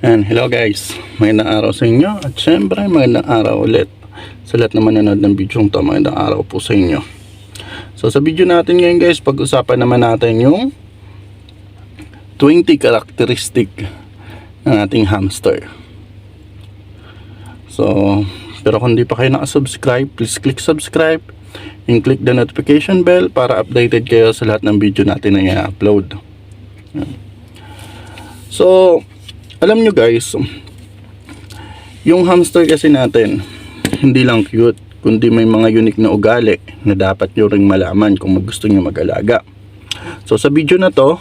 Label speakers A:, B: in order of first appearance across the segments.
A: And hello guys, magandang araw sa inyo at syempre magandang araw ulit sa lahat na manonood ng video ito. Magandang araw po sa inyo. So sa video natin ngayon guys, pag-usapan naman natin yung 20 characteristic ng ating hamster. So pero kung di pa kayo nakasubscribe, please click subscribe and click the notification bell para updated kayo sa lahat ng video natin na i-upload. So alam nyo guys, yung hamster kasi natin hindi lang cute, kundi may mga unique na ugali na dapat nyo ring malaman kung gusto nyo mag-alaga. So sa video na to,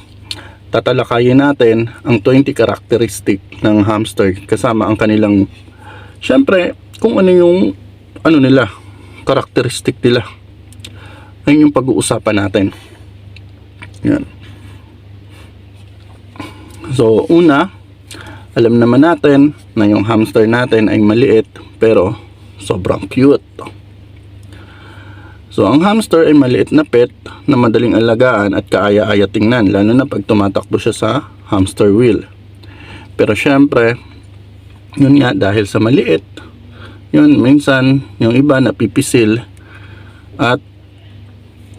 A: tatalakayin natin ang 20 characteristic ng hamster kasama ang kanilang, syempre kung ano yung nila, characteristic nila. Ayun yung pag-uusapan natin. Yan. So una, alam naman natin na yung hamster natin ay maliit pero sobrang cute. So ang hamster ay maliit na pet na madaling alagaan at kaaya-aya tingnan, lalo na pag tumatakbo siya sa hamster wheel. Pero syempre, yun nga, dahil sa maliit, yun minsan yung iba napipisil at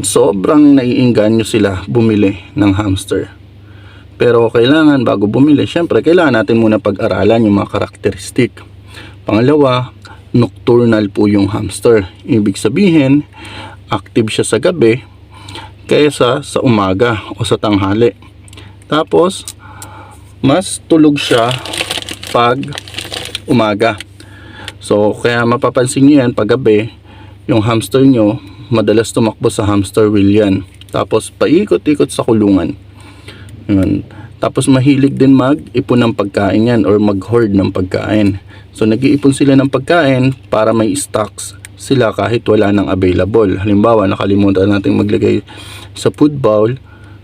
A: sobrang naiinganyo sila bumili ng hamster. Pero kailangan bago bumili, syempre kailangan natin muna pag-aralan yung mga karakteristik. Pangalawa, nocturnal po yung hamster. Ibig sabihin, active siya sa gabi kaysa sa umaga o sa tanghali. Tapos, mas tulog siya pag umaga. So, kaya mapapansin niyo yan pag gabi, yung hamster nyo, madalas tumakbo sa hamster wheel yan. Tapos, paikot-ikot sa kulungan. Yun. Tapos mahilig din mag-ipon ng pagkain yan or mag-hoard ng pagkain. So nag-iipon sila ng pagkain para may stocks sila kahit wala nang available. Halimbawa, nakalimutan natin maglagay sa food bowl,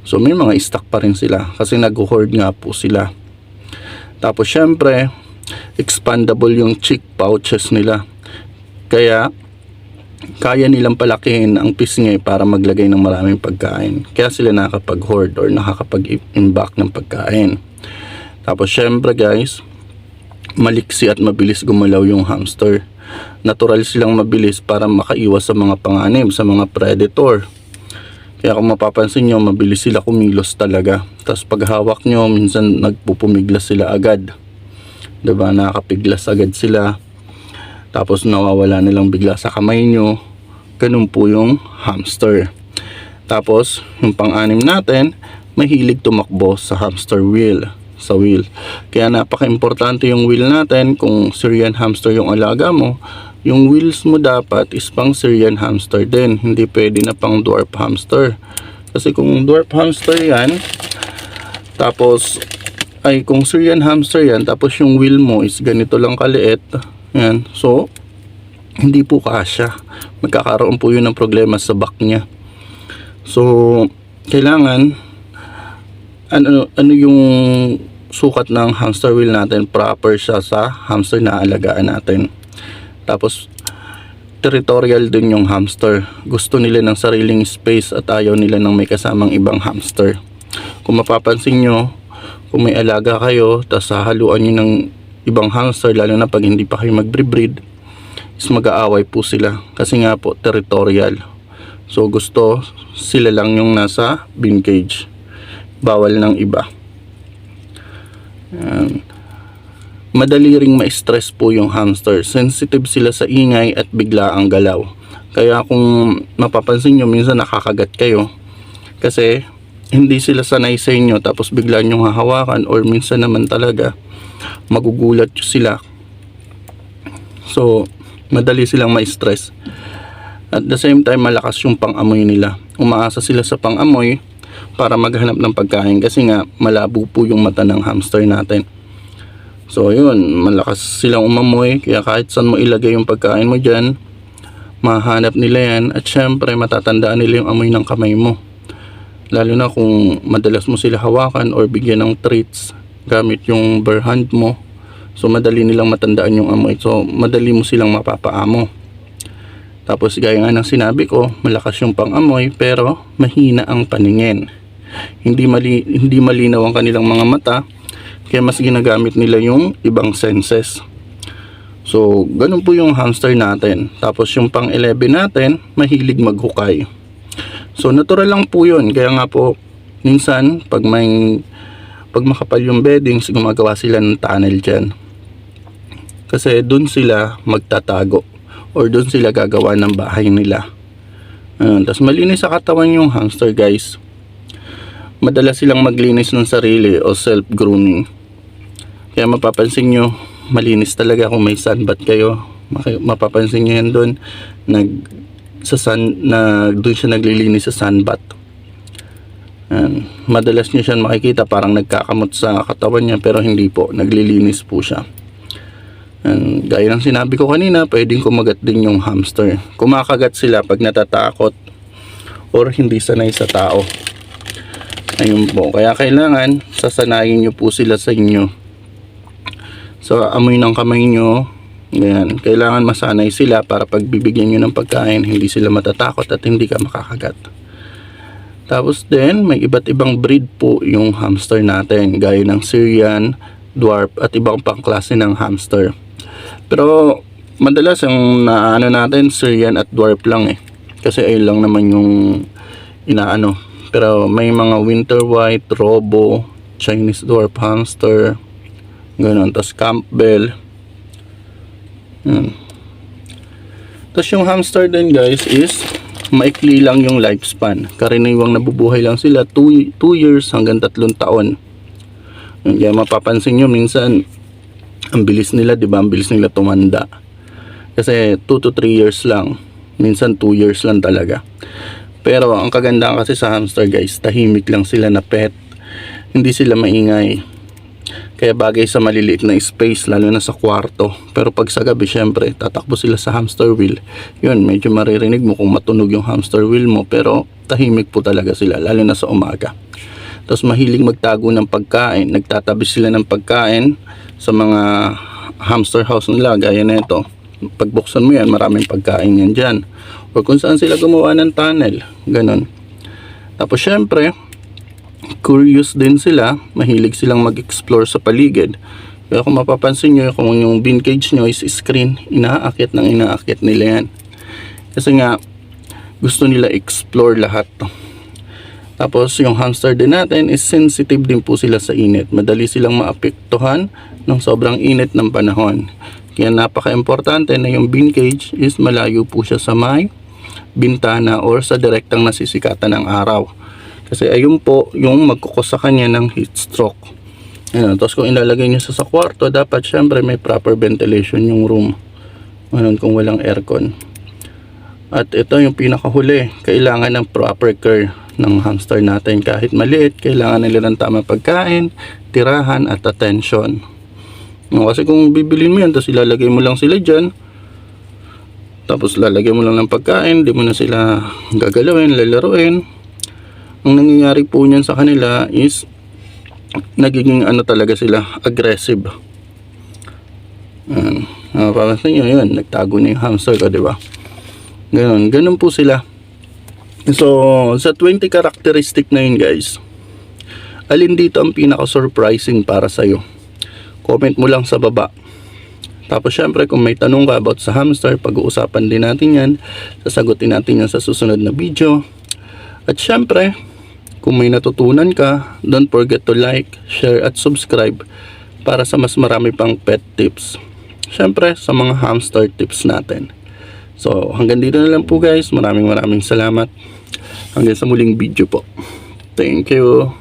A: so may mga stock pa rin sila kasi nag-hoard nga po sila. Tapos syempre, expandable yung cheek pouches nila. Kaya kaya nilang palakihin ang pisngi para maglagay ng maraming pagkain. Kaya sila nakakapag-hoard or nakakapag-imbak ng pagkain. Tapos syempre guys, maliksi at mabilis gumalaw yung hamster. Natural silang mabilis para makaiwas sa mga panganib, sa mga predator. Kaya kung mapapansin nyo, mabilis sila kumilos talaga. Tapos pag hawak nyo, minsan nagpupumiglas sila agad. Diba? Nakakapiglas agad sila. Tapos nawawala nilang bigla sa kamay nyo. Ganun po yung hamster. Tapos yung pang-anim natin, mahilig tumakbo sa hamster wheel, sa wheel. Kaya napaka-importante yung wheel natin. Kung Syrian hamster yung alaga mo, yung wheels mo dapat is pang Syrian hamster din, hindi pwede na pang dwarf hamster. Kasi kung dwarf hamster yan, tapos ay kung Syrian hamster yan, tapos yung wheel mo is ganito lang kaliit, yan, so hindi po kasya. Magkakaroon po yun ng problema sa back niya. So kailangan ano yung sukat ng hamster wheel natin, proper siya sa hamster na alagaan natin. Tapos territorial din yung hamster. Gusto nila ng sariling space at ayaw nila ng may kasamang ibang hamster. Kung mapapansin nyo, kung may alaga kayo tapos hahaluan nyo ng ibang hamster, lalo na pag hindi pa kayo magbre-breed, is mag-aaway po sila kasi nga po territorial. So gusto sila lang yung nasa bin cage, bawal ng iba. Madali ring ma-stress po yung hamster. Sensitive sila sa ingay at bigla ang galaw. Kaya kung mapapansin nyo, minsan nakakagat kayo kasi hindi sila sanay sa inyo, tapos bigla nyo hahawakan, or minsan naman talaga magugulat sila. So madali silang ma-stress. At the same time, malakas yung pang-amoy nila. Umaasa sila sa pang-amoy para maghanap ng pagkain kasi nga malabo po yung mata ng hamster natin. So yun, malakas silang umamoy, kaya kahit saan mo ilagay yung pagkain mo dyan, mahanap nila yan. At syempre matatandaan nila yung amoy ng kamay mo, lalo na kung madalas mo sila hawakan or bigyan ng treats gamit yung bare hand mo. So madali nilang matandaan yung amoy, so madali mo silang mapapaamo. Tapos gaya nga ng sinabi ko, malakas yung pang-amoy pero mahina ang paningin. Hindi malinaw ang kanilang mga mata Kaya mas ginagamit nila yung ibang senses. So, ganun po yung hamster natin. Tapos yung pang 11 natin, mahilig maghukay. So, natural lang po yun. Kaya nga po, minsan, pag makapal yung beddings, gumagawa sila ng tunnel dyan. Kasi dun sila magtatago. Or dun sila gagawa ng bahay nila. Tapos malinis sa katawan yung hamster, guys. Madalas silang maglinis ng sarili o self-grooming. Kaya mapapansin nyo, malinis talaga kung may sunbath kayo. Mapapansin nyo yan doon. Doon siya naglilinis sa sunbath. Madalas nyo siya makikita parang nagkakamot sa katawan niya, pero hindi po. Naglilinis po siya. Gaya ng sinabi ko kanina, pwedeng kumagat din yung hamster. Kumakagat sila pag natatakot or hindi sanay sa tao. Ayun po. Kaya kailangan sasanayin nyo po sila sa inyo. So, amoy ng kamay nyo. Ayan. Kailangan masanay sila para pag bibigyan nyo ng pagkain, hindi sila matatakot at hindi ka makakagat. Tapos din, may iba't ibang breed po yung hamster natin. Gaya ng Syrian, Dwarf at ibang pang klase ng hamster. Pero madalas yung naano natin, Syrian at Dwarf lang eh. Kasi ayun lang naman yung inaano. Pero may mga Winter White, Robo, Chinese Dwarf Hamster, gano'n. Tapos Campbell. Tapos yung hamster din, guys, is maikli lang yung lifespan. Karaniwang nabubuhay lang sila 2 years hanggang 3 taon. Kaya mapapansin nyo minsan ang bilis nila, diba? Ang bilis nila tumanda. Kasi 2 to 3 years lang. Minsan 2 years lang talaga. Pero ang kagandahan kasi sa hamster, guys, tahimik lang sila na pet. Hindi sila maingay. Kaya bagay sa maliliit na space, lalo na sa kwarto. Pero pag sa gabi, syempre, tatakbo sila sa hamster wheel. Yun, medyo maririnig mo kung matunog yung hamster wheel mo. Pero tahimik po talaga sila, lalo na sa umaga. Tapos mahilig magtago ng pagkain. Nagtatabi sila ng pagkain sa mga hamster house nila. Gaya na ito. Pagbuksan mo yan, maraming pagkain yan dyan. O kung saan sila gumawa ng tunnel. Ganon. Tapos syempre, curious din sila, mahilig silang mag-explore sa paligid. Kaya kung mapapansin nyo, kung yung bin cage nyo is screen, inaakit nila yan. Kasi nga, gusto nila explore lahat. Tapos yung hamster din natin is sensitive din po sila sa init. Madali silang maapektuhan ng sobrang init ng panahon. Kaya napaka-importante na yung bin cage is malayo po siya sa may bintana or sa direktang nasisikatan ng araw. Kasi ayun po yung magkukos sa kanya ng heat stroke. Ayan, tapos kung ilalagay nyo sa kwarto, dapat syempre may proper ventilation yung room. Ayan, kung walang aircon. At ito yung pinakahuli, kailangan ng proper care ng hamster natin. Kahit maliit, kailangan nila ng tamang pagkain, tirahan at attention. Kasi kung bibilin mo yan, tapos ilalagay mo lang sila dyan, tapos lalagay mo lang ng pagkain, di mo na sila gagalawin, lalaruin. Ang nangyayari po niyan sa kanila is nagiging talaga sila, aggressive. Papansin nyo yun, nagtago na yung hamster ko, diba? Ganun po sila. So, sa 20 characteristic na yun, guys, alin dito ang pinaka-surprising para sa'yo? Comment mo lang sa baba. Tapos syempre, kung may tanong ka about sa hamster, pag-uusapan din natin yan. Sasagutin natin yan sa susunod na video. At syempre, kung may natutunan ka, don't forget to like, share at subscribe para sa mas marami pang pet tips. Syempre, sa mga hamster tips natin. So, hanggang dito na lang po, guys. Maraming salamat. Hanggang sa muling video po. Thank you.